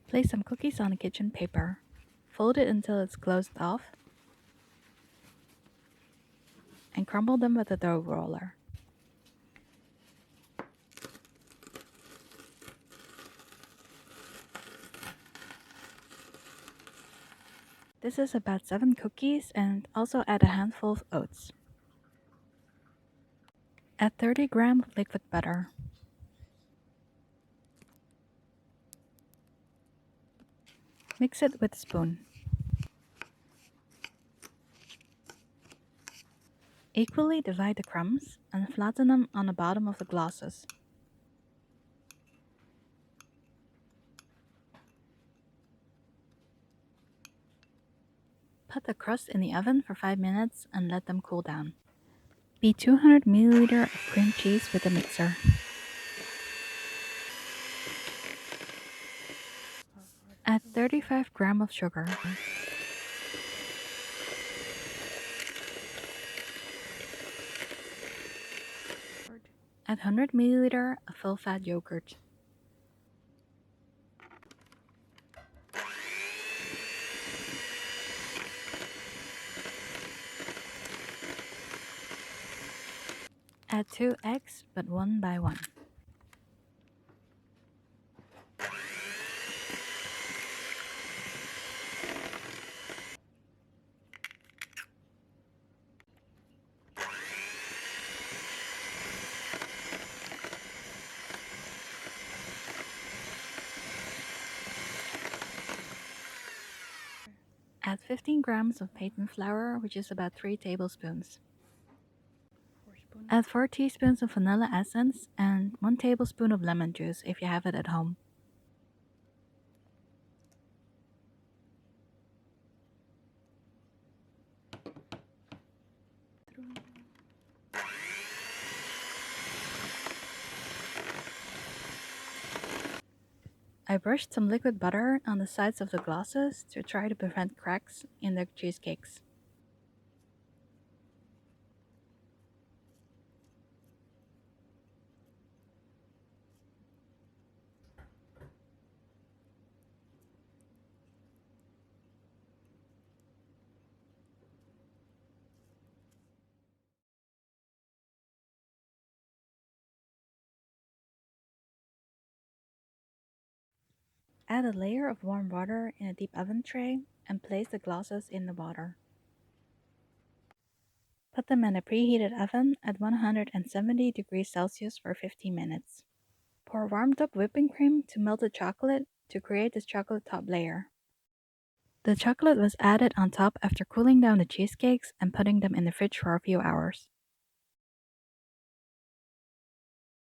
Place some cookies on a kitchen paper. Fold it until it's closed off and crumble them with a dough roller. This is about 7 cookies, and also add a handful of oats. Add 30 grams of liquid butter. Mix it with a spoon. Equally divide the crumbs and flatten them on the bottom of the glasses. Put the crust in the oven for 5 minutes and let them cool down. Beat 200 ml of cream cheese with a mixer. Add 35 grams of sugar. Add 100 ml of full-fat yogurt. Add 2 eggs, but one by one. Add 15 grams of patent flour, which is about 3 tablespoons. Add 4 teaspoons of vanilla essence and 1 tablespoon of lemon juice if you have it at home. I brushed some liquid butter on the sides of the glasses to try to prevent cracks in the cheesecakes. Add a layer of warm water in a deep oven tray and place the glasses in the water. Put them in a preheated oven at 170 degrees Celsius for 15 minutes. Pour warmed up whipping cream to melt the chocolate to create this chocolate top layer. The chocolate was added on top after cooling down the cheesecakes and putting them in the fridge for a few hours.